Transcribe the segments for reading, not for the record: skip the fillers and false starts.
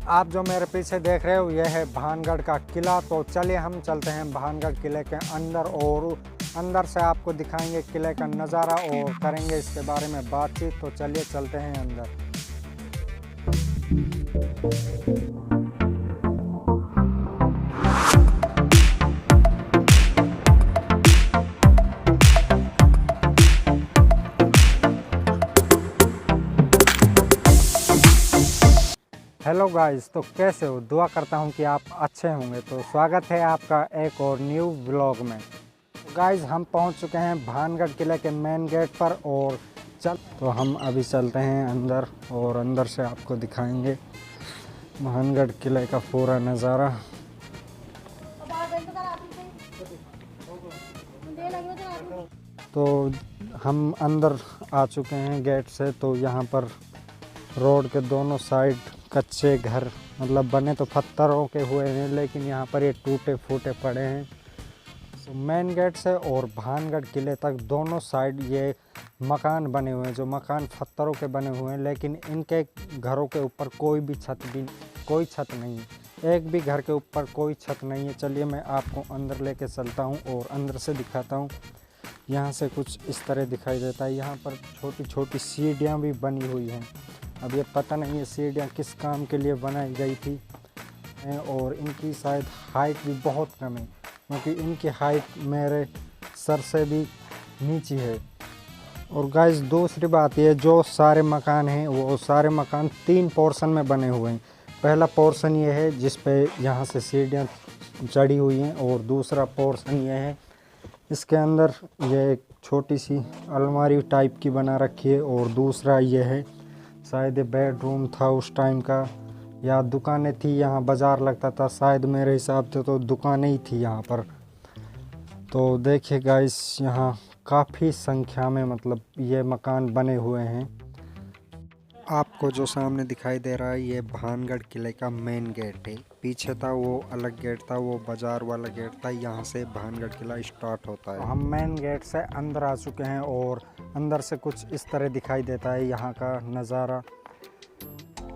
आप जो मेरे पीछे देख रहे हो यह है भानगढ़ का किला। तो चलिए हम चलते हैं भानगढ़ किले के अंदर और अंदर से आपको दिखाएंगे किले का नज़ारा और करेंगे इसके बारे में बातचीत। तो चलिए चलते हैं अंदर। हेलो गाइस, तो कैसे हो? दुआ करता हूं कि आप अच्छे होंगे। तो स्वागत है आपका एक और न्यू व्लॉग में। गाइस हम पहुंच चुके हैं भानगढ़ किले के मेन गेट पर और तो हम अभी चलते हैं अंदर और अंदर से आपको दिखाएंगे भानगढ़ किले का पूरा नज़ारा। तो हम अंदर आ चुके हैं गेट से। तो यहाँ पर रोड के दोनों साइड कच्चे घर मतलब बने तो पत्थरों के हुए हैं, लेकिन यहाँ पर ये टूटे फूटे पड़े हैं। तो मेन गेट से और भानगढ़ किले तक दोनों साइड ये मकान बने हुए हैं, जो मकान पत्थरों के बने हुए हैं, लेकिन इनके घरों के ऊपर कोई छत नहीं है। एक भी घर के ऊपर कोई छत नहीं है। चलिए मैं आपको अंदर लेके चलता हूँ और अंदर से दिखाता हूँ। यहाँ से कुछ इस तरह दिखाई देता है। यहाँ पर छोटी छोटी सीढ़ियाँ भी बनी हुई हैं। अब ये पता नहीं है सीढ़ियाँ किस काम के लिए बनाई गई थी और इनकी शायद हाइट भी बहुत कम है, क्योंकि इनकी हाइट मेरे सर से भी नीची है। और गाइस दूसरी बात ये, जो सारे मकान हैं वो सारे मकान 3 पोर्शन में बने हुए हैं। पहला पोर्शन ये है जिस पे यहाँ से सीढ़ियाँ चढ़ी हुई हैं, और दूसरा पोर्शन ये है इसके अंदर ये एक छोटी सी अलमारी टाइप की बना रखी है, और दूसरा ये है शायद बेडरूम था उस टाइम का, या दुकानें थी। यहाँ बाज़ार लगता था शायद, मेरे हिसाब से तो दुकानें ही थी यहाँ पर। तो देखिए गाइस यहाँ काफ़ी संख्या में मतलब ये मकान बने हुए हैं। आपको जो सामने दिखाई दे रहा है ये भानगढ़ किले का मेन गेट है। पीछे था वो अलग गेट था, वो बाज़ार वाला गेट था। यहाँ से भानगढ़ किला स्टार्ट होता है। हम मेन गेट से अंदर आ चुके हैं और अंदर से कुछ इस तरह दिखाई देता है यहाँ का नज़ारा।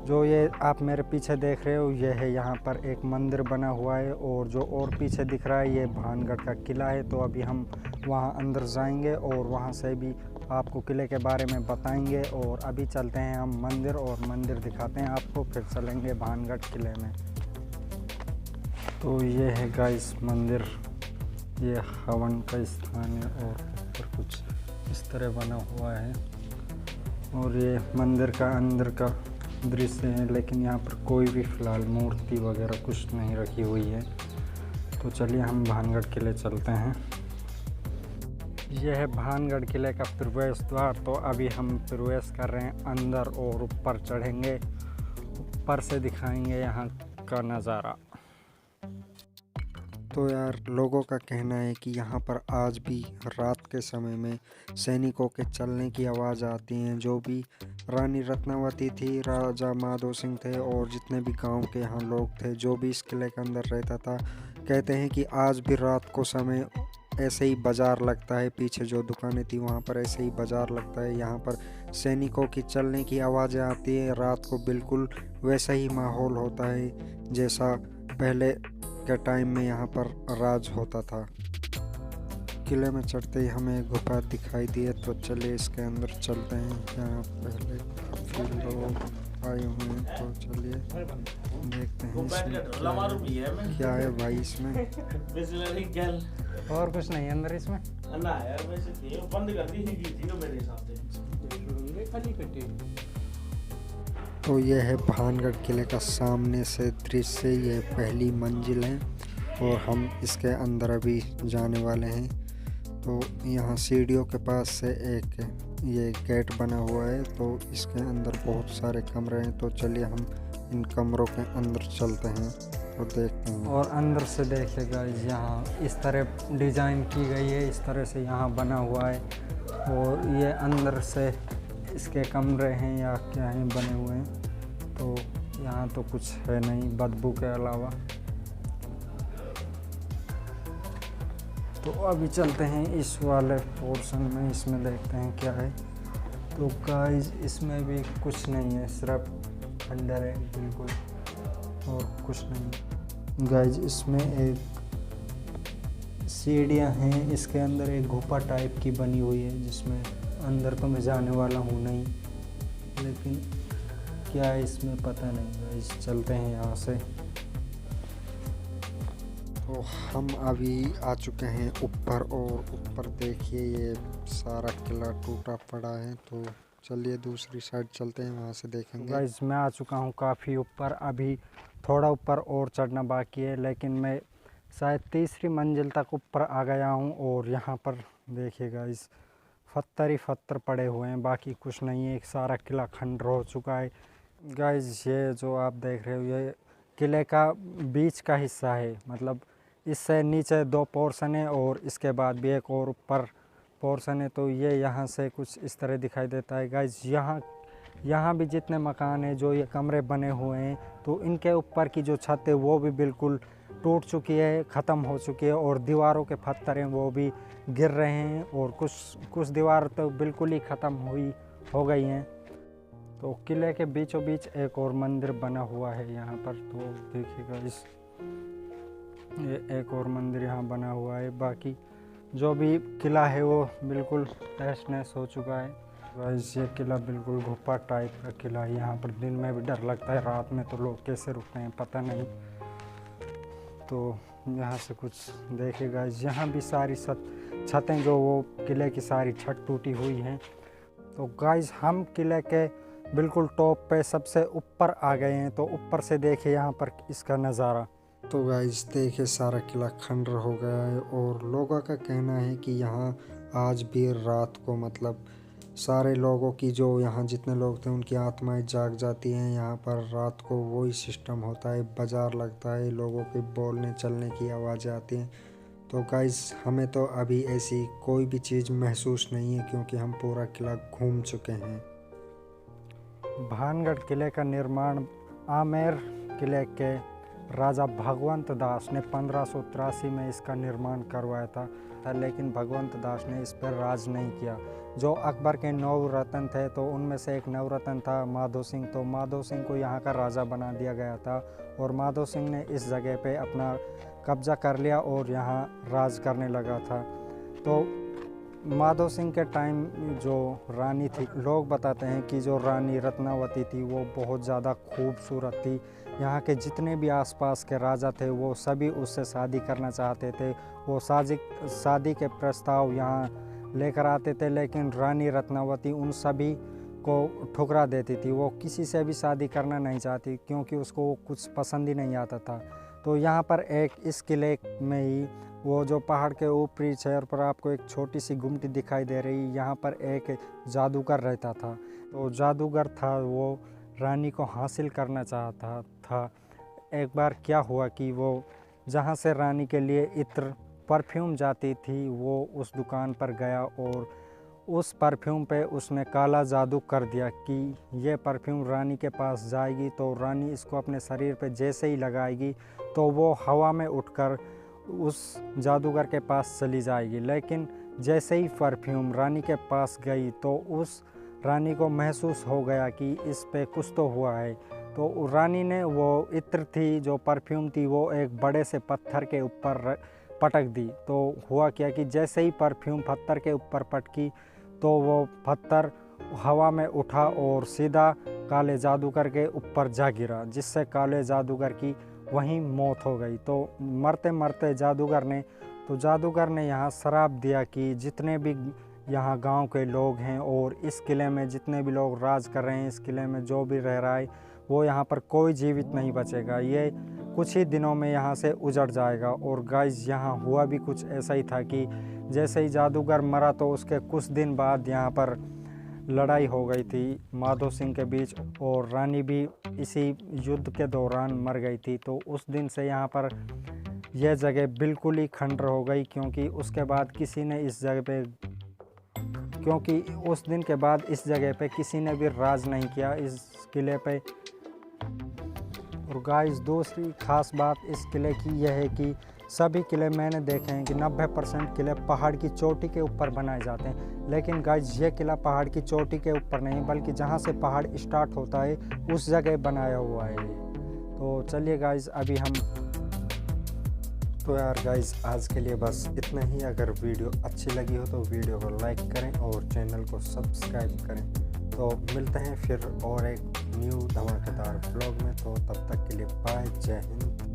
जो ये आप मेरे पीछे देख रहे हो ये है यहाँ पर एक मंदिर बना हुआ है, और जो और पीछे दिख रहा है ये भानगढ़ का किला है। तो अभी हम वहाँ अंदर जाएंगे और वहाँ से भी आपको किले के बारे में बताएंगे। और अभी चलते हैं हम मंदिर और मंदिर दिखाते हैं आपको, फिर चलेंगे भानगढ़ किले में। तो ये है गाइस मंदिर, ये हवन का स्थान है और ऊपर कुछ इस तरह बना हुआ है। और ये मंदिर का अंदर का दृश्य है, लेकिन यहाँ पर कोई भी फ़िलहाल मूर्ति वगैरह कुछ नहीं रखी हुई है। तो चलिए हम भानगढ़ किले चलते हैं। यह है भानगढ़ किले का प्रवेश द्वार। तो अभी हम प्रवेश कर रहे हैं अंदर और ऊपर चढ़ेंगे, ऊपर से दिखाएंगे यहाँ का नज़ारा। तो यार लोगों का कहना है कि यहाँ पर आज भी रात के समय में सैनिकों के चलने की आवाज़ आती है। जो भी रानी रत्नावती थी, राजा माधो सिंह थे और जितने भी गांव के यहाँ लोग थे, जो भी इस किले के अंदर रहता था, कहते हैं कि आज भी रात को समय ऐसे ही बाज़ार लगता है। पीछे जो दुकानें थी वहाँ पर ऐसे ही बाज़ार लगता है। यहाँ पर सैनिकों की चलने की आवाज़ें आती है। रात को बिल्कुल वैसा ही माहौल होता है जैसा पहले के टाइम में यहाँ पर राज होता था। किले में चढ़ते ही हमें गुफा दिखाई दी है, तो चलिए इसके अंदर चलते हैं। यहाँ पहले काफ़ी लोग आए हुए हैं, तो चलिए देखते हैं इसमें क्या है भाई। इसमें और कुछ नहीं अंदर इसमें तो यह है भानगढ़ किले का सामने से दृश्य। ये पहली मंजिल है और हम इसके अंदर अभी जाने वाले हैं। तो यहाँ सीढ़ियों के पास से एक ये गेट बना हुआ है, तो इसके अंदर बहुत सारे कमरे हैं। तो चलिए हम इन कमरों के अंदर चलते हैं और देखते हैं। और अंदर से देखिएगा यहाँ इस तरह डिज़ाइन की गई है, इस तरह से यहाँ बना हुआ है। और ये अंदर से इसके कमरे हैं या क्या हैं बने हुए हैं। तो यहाँ तो कुछ है नहीं बदबू के अलावा। तो अभी चलते हैं इस वाले पोर्शन में, इसमें देखते हैं क्या है। तो गाइस इसमें भी कुछ नहीं है, सिर्फ खंडर है बिल्कुल। कुछ नहीं। गाइज इसमें एक सीढ़ियाँ हैं, इसके अंदर एक गुफा टाइप की बनी हुई है जिसमें अंदर तो मैं जाने वाला हूँ नहीं, लेकिन क्या है इसमें पता नहीं। गाइज चलते हैं यहाँ से। तो हम अभी आ चुके हैं ऊपर, और ऊपर देखिए ये सारा किला टूटा पड़ा है। तो चलिए दूसरी साइड चलते हैं, वहाँ से देखेंगे। गाइस मैं आ चुका हूँ काफ़ी ऊपर, अभी थोड़ा ऊपर और चढ़ना बाकी है, लेकिन मैं शायद तीसरी मंजिल तक ऊपर आ गया हूँ। और यहाँ पर देखिए गाइस पत्थर ही पत्थर पड़े हुए हैं, बाकी कुछ नहीं है। एक सारा किला खंडर हो चुका है। गाइस ये जो आप देख रहे हो ये किले का बीच का हिस्सा है, मतलब इससे नीचे 2 पोर्शन है और इसके बाद भी एक और ऊपर पोर्शन है। तो ये यहाँ से कुछ इस तरह दिखाई देता है। गाइस यहाँ भी जितने मकान हैं, जो ये कमरे बने हुए हैं, तो इनके ऊपर की जो छत है वो भी बिल्कुल टूट चुकी है, ख़त्म हो चुकी है। और दीवारों के पत्थर हैं वो भी गिर रहे हैं, और कुछ दीवार तो बिल्कुल ही ख़त्म हो गई हैं। तो किले के बीचों बीच एक और मंदिर बना हुआ है यहाँ पर। तो देखिएगा ये एक और मंदिर यहाँ बना हुआ है। बाकी जो भी किला है वो बिल्कुल तहस नहस हो चुका है। गाइस ये किला बिल्कुल गुफा टाइप का किला है। यहाँ पर दिन में भी डर लगता है, रात में तो लोग कैसे रुकते हैं पता नहीं। तो यहाँ से कुछ देखिए गाइस, यहाँ भी सारी छतें जो वो किले की सारी छत टूटी हुई हैं। तो गाइस हम किले के बिल्कुल टॉप पे सबसे ऊपर आ गए हैं। तो ऊपर से देखिए यहाँ पर इसका नज़ारा। तो गाइस देखिए सारा किला खंडर हो गया है, और लोगों का कहना है कि यहाँ आज भी रात को, मतलब सारे लोगों की, जो यहाँ जितने लोग थे उनकी आत्माएं जाग जाती हैं। यहाँ पर रात को वही सिस्टम होता है, बाज़ार लगता है, लोगों के बोलने चलने की आवाज़ें आती हैं। तो गाइस हमें तो अभी ऐसी कोई भी चीज़ महसूस नहीं है, क्योंकि हम पूरा किला घूम चुके हैं। भानगढ़ किले का निर्माण आमेर किले के राजा भगवंत दास ने 1583 में इसका निर्माण करवाया था, लेकिन भगवंत दास ने इस पर राज नहीं किया। जो अकबर के 9 रत्न थे, तो उनमें से एक नवरत्न था माधो सिंह। तो माधो सिंह को यहाँ का राजा बना दिया गया था, और माधो सिंह ने इस जगह पे अपना कब्जा कर लिया और यहाँ राज करने लगा था। तो माधो सिंह के टाइम जो रानी थी, लोग बताते हैं कि जो रानी रत्नावती थी वो बहुत ज़्यादा खूबसूरत थी। यहाँ के जितने भी आसपास के राजा थे वो सभी उससे शादी करना चाहते थे। वो शादी के प्रस्ताव यहाँ लेकर आते थे, लेकिन रानी रत्नावती उन सभी को ठुकरा देती थी। वो किसी से भी शादी करना नहीं चाहती, क्योंकि उसको कुछ पसंद ही नहीं आता था। तो यहाँ पर इस किले में ही, वो जो पहाड़ के ऊपरी छेर पर आपको एक छोटी सी गुमटी दिखाई दे रही, यहाँ पर एक जादूगर रहता था। तो जादूगर था वो रानी को हासिल करना चाहता था। एक बार क्या हुआ कि वो जहाँ से रानी के लिए इत्र परफ्यूम जाती थी, वो उस दुकान पर गया, और उस परफ्यूम पे उसने काला जादू कर दिया कि ये परफ्यूम रानी के पास जाएगी, तो रानी इसको अपने शरीर पे जैसे ही लगाएगी तो वो हवा में उठकर उस जादूगर के पास चली जाएगी। लेकिन जैसे ही परफ्यूम रानी के पास गई, तो उस रानी को महसूस हो गया कि इस पे कुछ तो हुआ है। तो रानी ने वो इत्र थी, जो परफ्यूम थी, वो एक बड़े से पत्थर के ऊपर पटक दी। तो हुआ क्या कि जैसे ही परफ्यूम पत्थर के ऊपर पटकी, तो वो पत्थर हवा में उठा और सीधा काले जादूगर के ऊपर जा गिरा, जिससे काले जादूगर की वहीं मौत हो गई। तो मरते मरते जादूगर ने यहाँ श्राप दिया कि जितने भी यहाँ गांव के लोग हैं और इस किले में जितने भी लोग राज कर रहे हैं, इस किले में जो भी रह रहा है, वो यहाँ पर कोई जीवित नहीं बचेगा। ये कुछ ही दिनों में यहाँ से उजड़ जाएगा। और गाइस यहाँ हुआ भी कुछ ऐसा ही था कि जैसे ही जादूगर मरा, तो उसके कुछ दिन बाद यहाँ पर लड़ाई हो गई थी माधो सिंह के बीच, और रानी भी इसी युद्ध के दौरान मर गई थी। तो उस दिन से यहाँ पर यह जगह बिल्कुल ही खंडर हो गई, क्योंकि उसके बाद किसी ने इस जगह पे उस दिन के बाद इस जगह पे किसी ने भी राज नहीं किया इस किले पे। और गाइस दूसरी ख़ास बात इस किले की यह है कि सभी किले मैंने देखे हैं कि 90% किले पहाड़ की चोटी के ऊपर बनाए जाते हैं, लेकिन गाइस ये किला पहाड़ की चोटी के ऊपर नहीं, बल्कि जहाँ से पहाड़ स्टार्ट होता है उस जगह बनाया हुआ है। तो चलिए गाइज़ अभी हम तो यार गाइज़ आज के लिए बस इतना ही। अगर वीडियो अच्छी लगी हो तो वीडियो को लाइक करें और चैनल को सब्सक्राइब करें। तो मिलते हैं फिर और एक न्यू धमाकेदार ब्लॉग में। तो तब तक के लिए बाय, जय हिंद।